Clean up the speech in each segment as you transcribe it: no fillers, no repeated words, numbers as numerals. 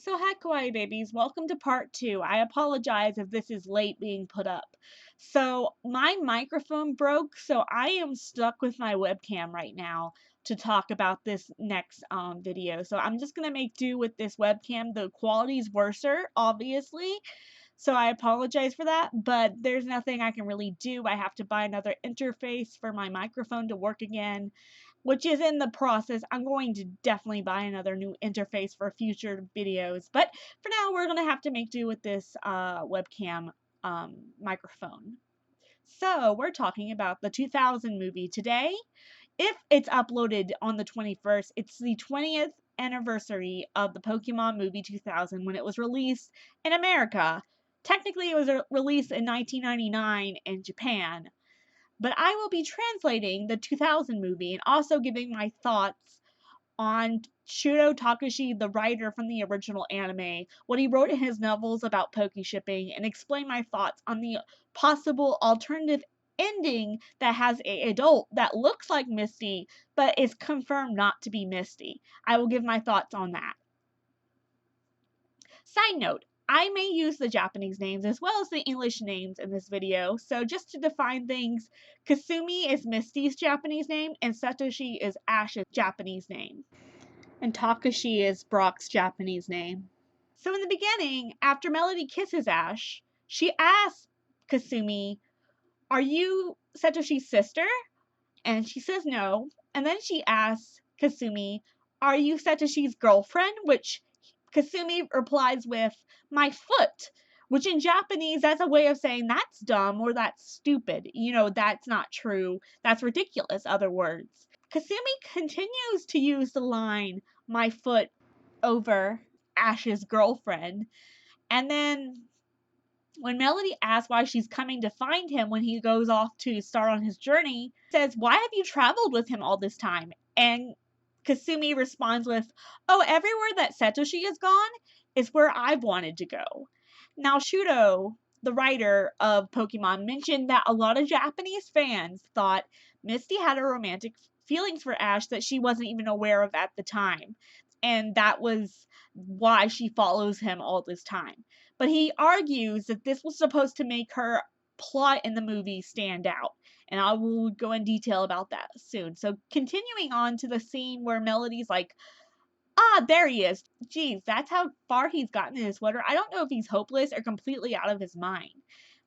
So hi kawaii babies, welcome to part 2. I apologize if this is late being put up. So my microphone broke, so I am stuck with my webcam right now to talk about this next video. So I'm just going to make do with this webcam. The quality's worser, obviously. So I apologize for that, but there's nothing I can really do. I have to buy another interface for my microphone to work again, which is in the process. I'm going to definitely buy another new interface for future videos, but for now we're going to have to make do with this webcam microphone. So we're talking about the 2000 movie today. If it's uploaded on the 21st, it's the 20th anniversary of the Pokemon movie 2000 when it was released in America. Technically, it was released in 1999 in Japan, but I will be translating the 2000 movie and also giving my thoughts on Shudo Takashi, the writer from the original anime, what he wrote in his novels about Pokeshipping, and explain my thoughts on the possible alternative ending that has an adult that looks like Misty, but is confirmed not to be Misty. I will give my thoughts on that. Side note, I may use the Japanese names as well as the English names in this video, so just to define things, Kasumi is Misty's Japanese name, and Satoshi is Ash's Japanese name. And Takashi is Brock's Japanese name. So in the beginning, after Melody kisses Ash, she asks Kasumi, "Are you Satoshi's sister?" And she says no. And then she asks Kasumi, "Are you Satoshi's girlfriend?" Which Kasumi replies with, "My foot." Which in Japanese, that's a way of saying that's dumb or that's stupid. You know, that's not true. That's ridiculous, other words. Kasumi continues to use the line, "my foot," over Ash's girlfriend. And then when Melody asks why she's coming to find him when he goes off to start on his journey, says, "Why have you traveled with him all this time?" And Kasumi responds with, "Oh, everywhere that Satoshi is gone is where I've wanted to go." Now, Shudo, the writer of Pokemon, mentioned that a lot of Japanese fans thought Misty had a romantic feelings for Ash that she wasn't even aware of at the time. And that was why she follows him all this time. But he argues that this was supposed to make her plot in the movie stand out. And I will go in detail about that soon. So continuing on to the scene where Melody's like, "Ah, there he is. Geez, that's how far he's gotten in his sweater. I don't know if he's hopeless or completely out of his mind."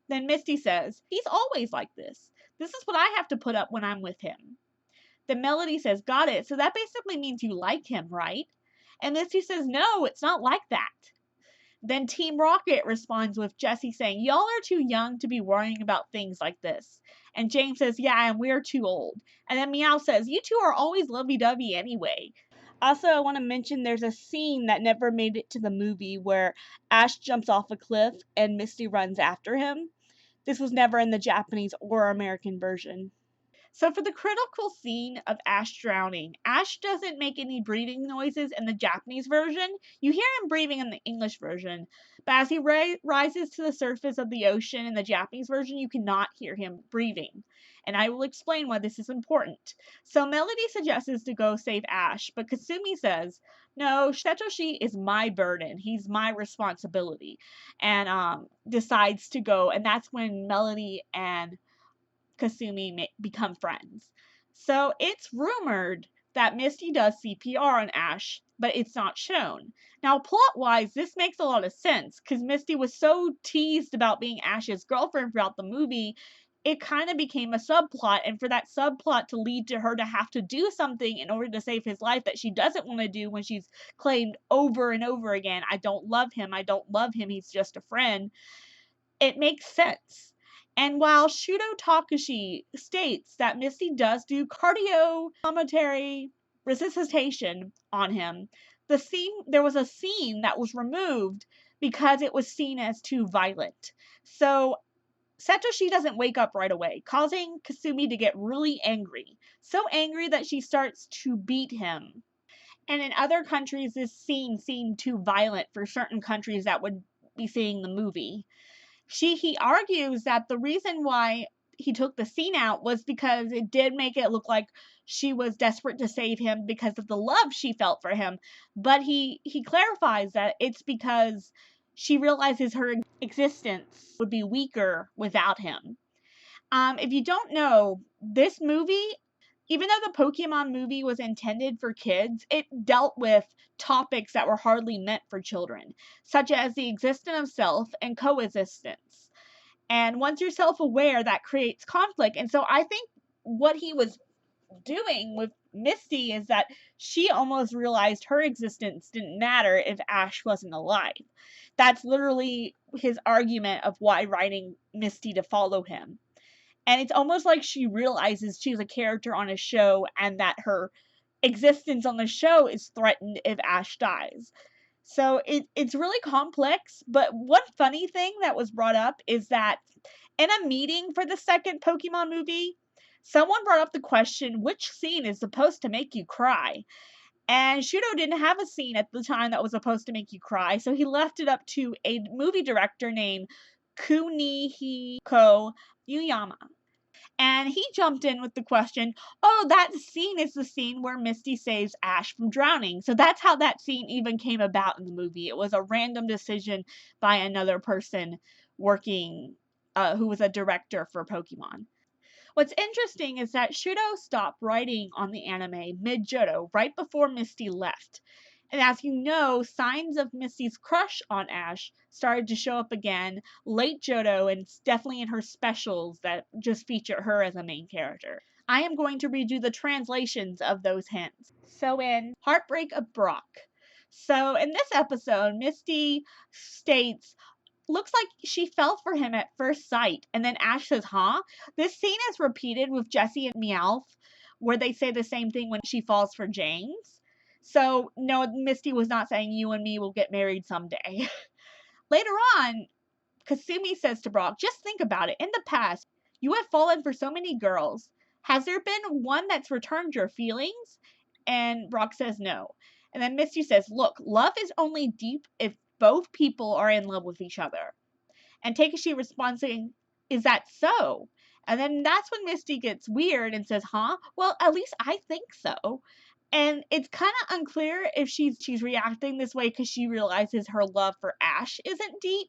Then Misty says, "He's always like this. This is what I have to put up when I'm with him." Then Melody says, "Got it. So that basically means you like him, right?" And Misty says, "No, it's not like that." Then Team Rocket responds with Jessie saying, "Y'all are too young to be worrying about things like this." And James says, "Yeah, and we're too old." And then Meow says, "You two are always lovey-dovey anyway." Also, I want to mention there's a scene that never made it to the movie where Ash jumps off a cliff and Misty runs after him. This was never in the Japanese or American version. So for the critical scene of Ash drowning, Ash doesn't make any breathing noises in the Japanese version. You hear him breathing in the English version, but as he rises to the surface of the ocean in the Japanese version, you cannot hear him breathing. And I will explain why this is important. So Melody suggests to go save Ash, but Kasumi says, "No, Satoshi is my burden. He's my responsibility." And decides to go, and that's when Melody and Kasumi become friends. So it's rumored that Misty does CPR on Ash, but it's not shown. Now, plot-wise, this makes a lot of sense, because Misty was so teased about being Ash's girlfriend throughout the movie, it kind of became a subplot, and for that subplot to lead to her to have to do something in order to save his life that she doesn't want to do when she's claimed over and over again, "I don't love him, I don't love him, he's just a friend," it makes sense. And while Shudo Takashi states that Misty does do cardiopulmonary resuscitation on him, there was a scene that was removed because it was seen as too violent. So Satoshi doesn't wake up right away, causing Kasumi to get really angry. So angry that she starts to beat him. And in other countries, this scene seemed too violent for certain countries that would be seeing the movie. He argues that the reason why he took the scene out was because it did make it look like she was desperate to save him because of the love she felt for him. But he clarifies that it's because she realizes her existence would be weaker without him. If you don't know, this movie, even though the Pokemon movie was intended for kids, it dealt with topics that were hardly meant for children, such as the existence of self and coexistence. And once you're self-aware, that creates conflict. And so I think what he was doing with Misty is that she almost realized her existence didn't matter if Ash wasn't alive. That's literally his argument of why writing Misty to follow him. And it's almost like she realizes she's a character on a show and that her existence on the show is threatened if Ash dies. So it's really complex, but one funny thing that was brought up is that in a meeting for the second Pokemon movie, someone brought up the question, which scene is supposed to make you cry? And Shudo didn't have a scene at the time that was supposed to make you cry, so he left it up to a movie director named Kunihiko Yuyama. And he jumped in with the question, oh, that scene is the scene where Misty saves Ash from drowning. So that's how that scene even came about in the movie. It was a random decision by another person working, who was a director for Pokemon. What's interesting is that Shudo stopped writing on the anime mid-Johto, right before Misty left. And as you know, signs of Misty's crush on Ash started to show up again late Johto, and it's definitely in her specials that just feature her as a main character. I am going to read you the translations of those hints. So in Heartbreak of Brock. So in this episode, Misty states, looks like she fell for him at first sight. And then Ash says, huh? This scene is repeated with Jessie and Meowth, where they say the same thing when she falls for James. So, no, Misty was not saying you and me will get married someday. Later on, Kasumi says to Brock, just think about it. In the past, you have fallen for so many girls. Has there been one that's returned your feelings? And Brock says no. And then Misty says, look, love is only deep if both people are in love with each other. And Takeshi responds saying, is that so? And then that's when Misty gets weird and says, huh? Well, at least I think so. And it's kind of unclear if she's reacting this way because she realizes her love for Ash isn't deep,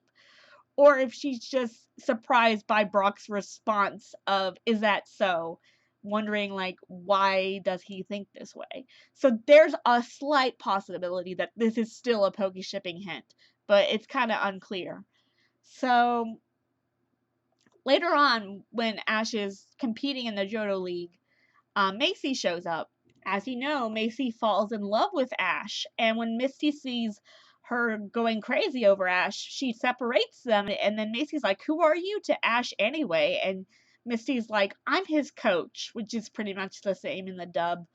or if she's just surprised by Brock's response of, is that so? Wondering, like, why does he think this way? So there's a slight possibility that this is still a Poke shipping hint, but it's kind of unclear. So later on, when Ash is competing in the Johto League, Macy shows up. As you know, Macy falls in love with Ash, and when Misty sees her going crazy over Ash, she separates them, and then Macy's like, who are you to Ash anyway? And Misty's like, I'm his coach, which is pretty much the same in the dub.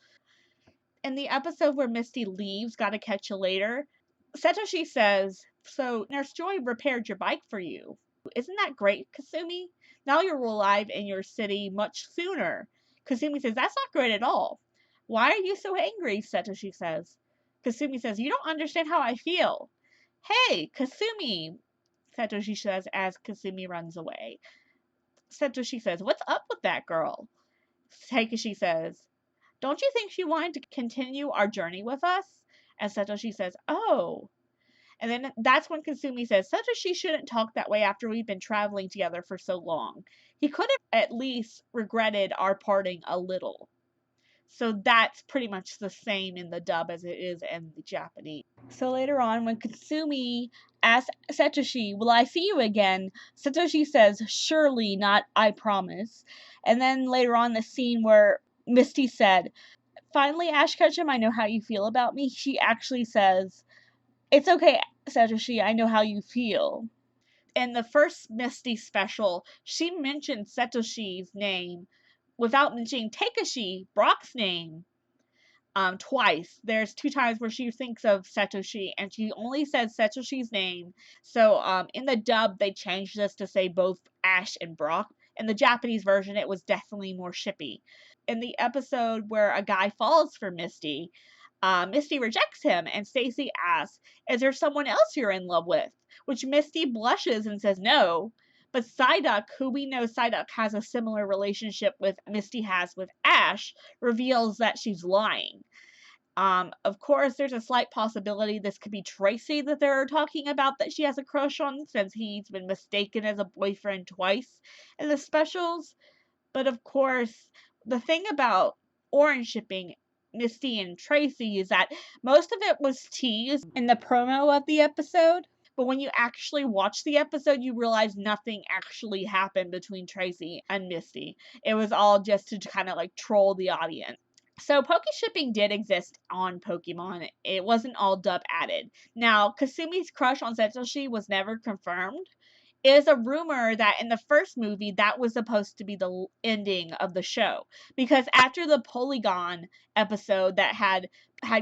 In the episode where Misty leaves, Gotta Catch You Later, Satoshi says, so Nurse Joy repaired your bike for you. Isn't that great, Kasumi? Now you're alive in your city much sooner. Kasumi says, that's not great at all. Why are you so angry? Satoshi says. Kasumi says, you don't understand how I feel. Hey, Kasumi, Satoshi says as Kasumi runs away. Satoshi says, what's up with that girl? Takeshi says, don't you think she wanted to continue our journey with us? And Satoshi says, oh. And then that's when Kasumi says, Satoshi shouldn't talk that way after we've been traveling together for so long. He could have at least regretted our parting a little. So that's pretty much the same in the dub as it is in the Japanese. So later on, when Kasumi asks Satoshi, will I see you again? Satoshi says, surely not, I promise. And then later on, the scene where Misty said, finally, Ash Ketchum, I know how you feel about me. She actually says, it's okay, Satoshi, I know how you feel. In the first Misty special, she mentioned Satoshi's name without mentioning Takeshi, Brock's name, twice. There's 2 times where she thinks of Satoshi, and she only says Satoshi's name. So, in the dub, they changed this to say both Ash and Brock. In the Japanese version, it was definitely more shippy. In the episode where a guy falls for Misty, Misty rejects him, and Stacy asks, is there someone else you're in love with? Which Misty blushes and says no, But Psyduck, who we know Psyduck has a similar relationship with Misty has with Ash, reveals that she's lying. Of course, there's a slight possibility this could be Tracy that they're talking about that she has a crush on, since he's been mistaken as a boyfriend twice in the specials. But of course, the thing about orange shipping Misty and Tracy is that most of it was teased in the promo of the episode. But when you actually watch the episode, you realize nothing actually happened between Tracy and Misty. It was all just to kind of like troll the audience. So Poke shipping did exist on Pokemon. It wasn't all dub added. Now, Kasumi's crush on Satoshi was never confirmed. It is a rumor that in the first movie, that was supposed to be the ending of the show. Because after the Polygon episode that had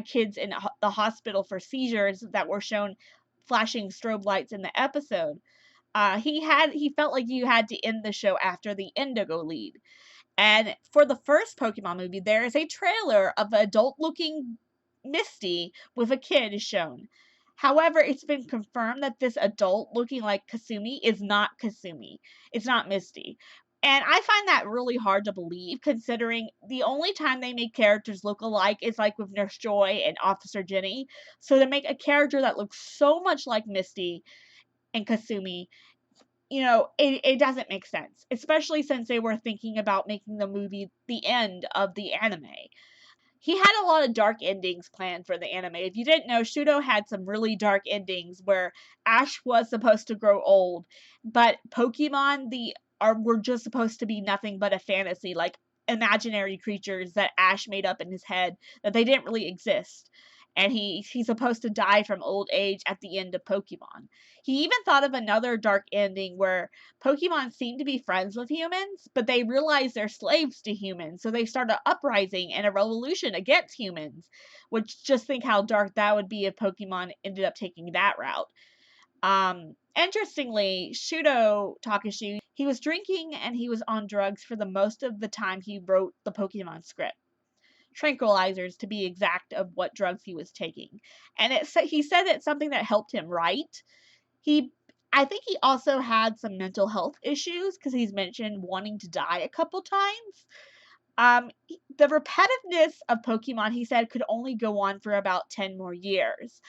kids in the hospital for seizures that were shown flashing strobe lights in the episode, he felt like you had to end the show after the Indigo lead. And for the first Pokemon movie, there is a trailer of an adult-looking Misty with a kid shown. However, it's been confirmed that this adult looking like Kasumi is not Kasumi. It's not Misty. And I find that really hard to believe, considering the only time they make characters look alike is like with Nurse Joy and Officer Jenny. So to make a character that looks so much like Misty and Kasumi, it doesn't make sense, especially since they were thinking about making the movie the end of the anime. He had a lot of dark endings planned for the anime. If you didn't know, Shudo had some really dark endings where Ash was supposed to grow old, but Pokemon were just supposed to be nothing but a fantasy, like imaginary creatures that Ash made up in his head, that they didn't really exist. And he's supposed to die from old age at the end of Pokemon. He even thought of another dark ending where Pokemon seem to be friends with humans, but they realize they're slaves to humans, so they start an uprising and a revolution against humans, which just think how dark that would be if Pokemon ended up taking that route. Interestingly, Shudo Takashi, he was drinking and he was on drugs for the most of the time he wrote the Pokemon script. Tranquilizers, to be exact, of what drugs he was taking. And he said it's something that helped him write. I think he also had some mental health issues, because he's mentioned wanting to die a couple times. The repetitiveness of Pokemon, he said, could only go on for about 10 more years.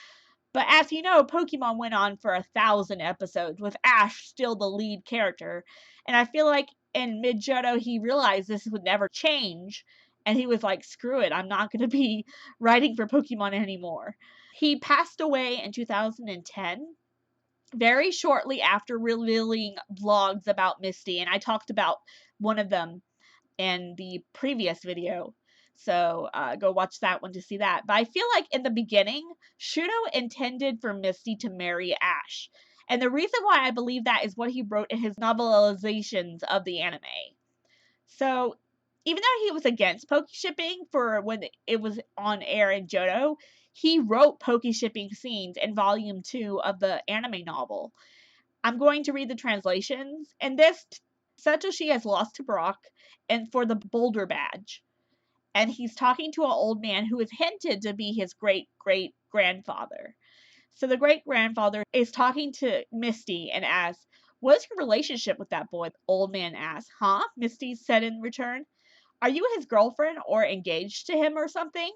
But as you know, Pokemon went on for 1,000 episodes, with Ash still the lead character. And I feel like in mid-Johto, he realized this would never change. And he was like, screw it, I'm not going to be writing for Pokemon anymore. He passed away in 2010, very shortly after revealing vlogs about Misty. And I talked about one of them in the previous video. So go watch that one to see that. But I feel like in the beginning, Shudo intended for Misty to marry Ash. And the reason why I believe that is what he wrote in his novelizations of the anime. So even though he was against Poke shipping for when it was on air in Johto, he wrote Poke shipping scenes in volume 2 of the anime novel. I'm going to read the translations. In this, Satoshi has lost to Brock and for the Boulder Badge. And he's talking to an old man who is hinted to be his great-great-grandfather. So the great-grandfather is talking to Misty and asks, "What's your relationship with that boy?" The old man asks. "Huh?" Misty said in return. "Are you his girlfriend or engaged to him or something?"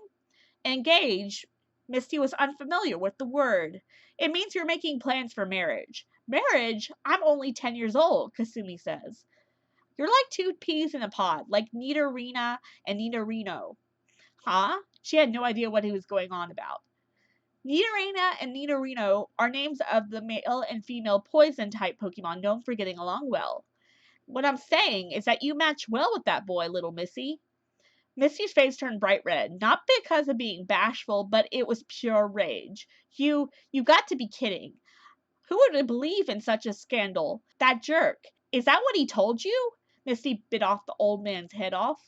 Engaged? Misty was unfamiliar with the word. "It means you're making plans for marriage." "Marriage? I'm only 10 years old," Kasumi says. "You're like two peas in a pod, like Nidorina and Nidorino." Huh? She had no idea what he was going on about. Nidorina and Nidorino are names of the male and female poison type Pokemon known for getting along well. What I'm saying is that you match well with that boy, little Missy. Missy's face turned bright red, not because of being bashful, but it was pure rage. You got to be kidding. Who would believe in such a scandal? That jerk. Is that what he told you? Misty bit off the old man's head off.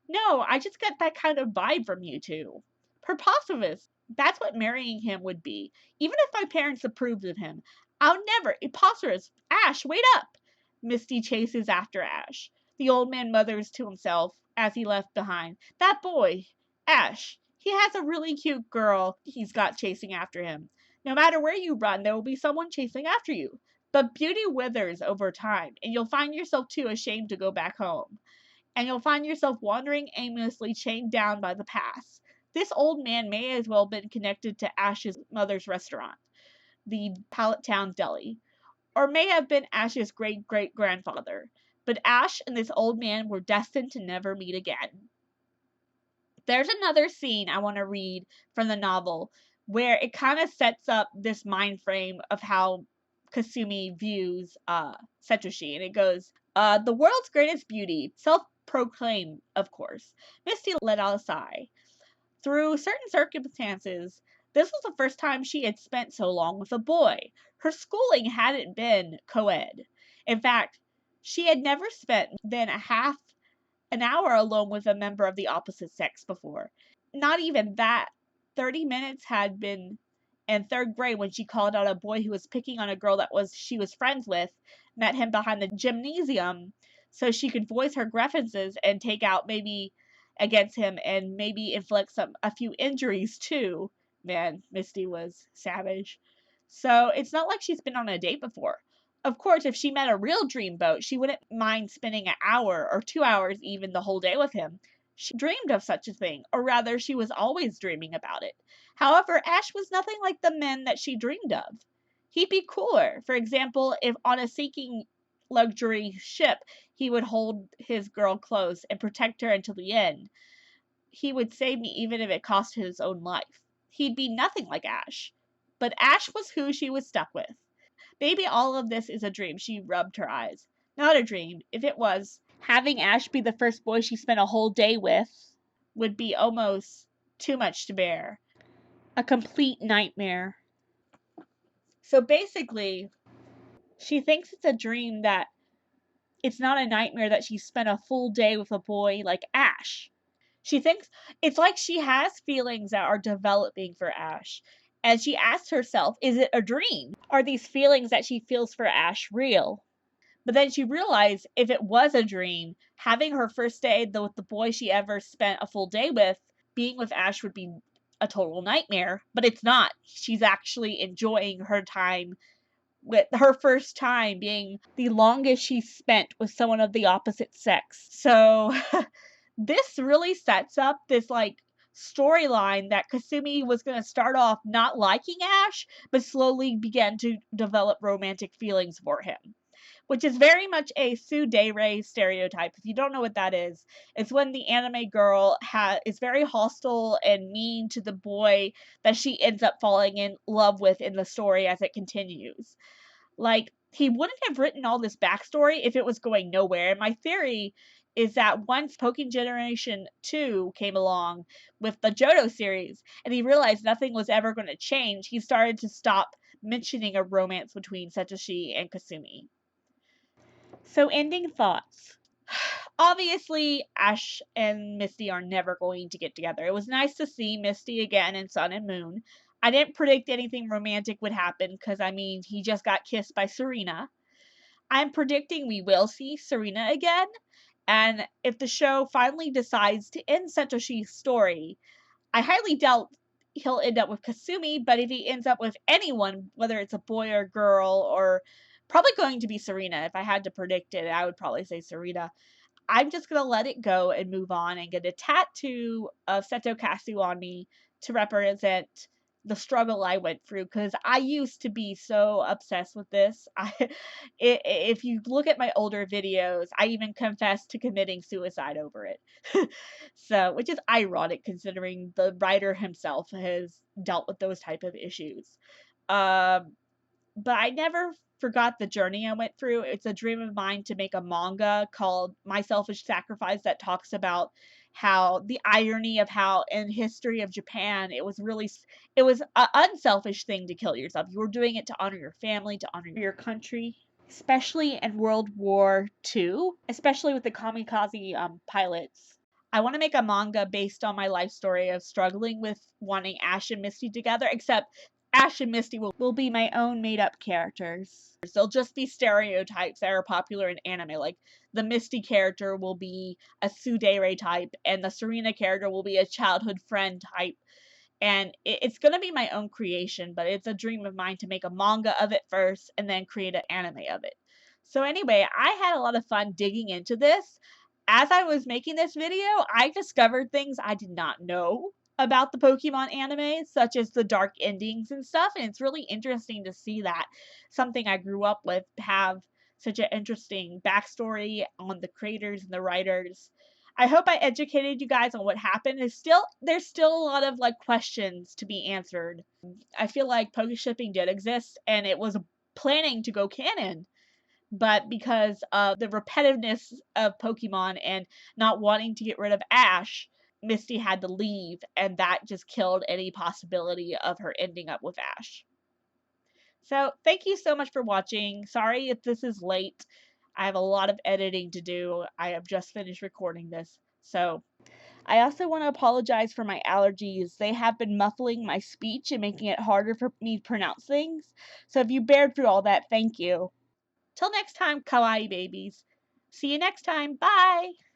No, I just get that kind of vibe from you two. Preposterous. That's what marrying him would be. Even if my parents approved of him. I'll never. Preposterous. Ash, wait up. Misty chases after Ash. The old man mutters to himself as he left behind. That boy, Ash, he has a really cute girl he's got chasing after him. No matter where you run, there will be someone chasing after you. But beauty withers over time, and you'll find yourself too ashamed to go back home. And you'll find yourself wandering aimlessly, chained down by the past. This old man may as well have been connected to Ash's mother's restaurant, the Pallet Town Deli, or may have been Ash's great-great-grandfather. But Ash and this old man were destined to never meet again. There's another scene I want to read from the novel where it kind of sets up this mind frame of how Kasumi views Satoshi, and it goes, the world's greatest beauty, self-proclaimed, of course. Misty let out a sigh. Through certain circumstances, this was the first time she had spent so long with a boy. Her schooling hadn't been co-ed. In fact, she had never spent than an hour alone with a member of the opposite sex before. Not even that. 30 minutes had been in 3rd grade when she called out a boy who was picking on a girl she was friends with, met him behind the gymnasium so she could voice her grievances and take out maybe against him and maybe inflict a few injuries too. Man, Misty was savage. So it's not like she's been on a date before. Of course, if she met a real dreamboat, she wouldn't mind spending an hour or 2 hours, even the whole day with him. She dreamed of such a thing, or rather, she was always dreaming about it. However, Ash was nothing like the men that she dreamed of. He'd be cooler. For example, if on a sinking luxury ship, he would hold his girl close and protect her until the end. He would save me even if it cost his own life. He'd be nothing like Ash. But Ash was who she was stuck with. Maybe all of this is a dream. She rubbed her eyes. Not a dream. If it was, having Ash be the first boy she spent a whole day with would be almost too much to bear. A complete nightmare. So basically, she thinks it's a dream that it's not a nightmare that she spent a full day with a boy like Ash. She thinks it's like she has feelings that are developing for Ash. And she asks herself, is it a dream? Are these feelings that she feels for Ash real? But then she realized if it was a dream, having her first day with the boy she ever spent a full day with, being with Ash would be a total nightmare. But it's not. She's actually enjoying her time, with her first time being the longest she spent with someone of the opposite sex. So this really sets up this storyline that Kasumi was going to start off not liking Ash, but slowly began to develop romantic feelings for him, which is very much a tsundere stereotype. If you don't know what that is, it's when the anime girl is very hostile and mean to the boy that she ends up falling in love with in the story as it continues. He wouldn't have written all this backstory if it was going nowhere. And my theory is that once Pokémon Generation 2 came along with the Johto series, and he realized nothing was ever going to change, he started to stop mentioning a romance between Satoshi and Kasumi. So, ending thoughts. Obviously, Ash and Misty are never going to get together. It was nice to see Misty again in Sun and Moon. I didn't predict anything romantic would happen because, he just got kissed by Serena. I'm predicting we will see Serena again. And if the show finally decides to end Satoshi's story, I highly doubt he'll end up with Kasumi, but if he ends up with anyone, whether it's a boy or girl, or probably going to be Serena, if I had to predict it, I would probably say Serena. I'm just going to let it go and move on and get a tattoo of Seto Kasu on me to represent the struggle I went through, because I used to be so obsessed with this. If you look at my older videos, I even confessed to committing suicide over it. So, which is ironic considering the writer himself has dealt with those type of issues. But I never forgot the journey I went through. It's a dream of mine to make a manga called My Selfish Sacrifice that talks about how the irony of how in history of Japan it was an unselfish thing to kill yourself. You were doing it to honor your family, to honor your country, especially in World War II, especially with the kamikaze pilots. I want to make a manga based on my life story of struggling with wanting Ash and Misty together, except Ash and Misty will be my own made-up characters. They'll just be stereotypes that are popular in anime. Like, the Misty character will be a tsundere type, and the Serena character will be a childhood friend type. And it's going to be my own creation, but it's a dream of mine to make a manga of it first and then create an anime of it. So anyway, I had a lot of fun digging into this. As I was making this video, I discovered things I did not know about the Pokemon anime, such as the dark endings and stuff, and it's really interesting to see that something I grew up with have such an interesting backstory on the creators and the writers. I hope I educated you guys on what happened. There's still a lot of like questions to be answered. I feel like Poke shipping did exist and it was planning to go canon, but because of the repetitiveness of Pokemon and not wanting to get rid of Ash, Misty had to leave, and that just killed any possibility of her ending up with Ash. So, thank you so much for watching. Sorry if this is late. I have a lot of editing to do. I have just finished recording this. So, I also want to apologize for my allergies. They have been muffling my speech and making it harder for me to pronounce things. So, if you bared through all that, thank you. Till next time, kawaii babies. See you next time. Bye!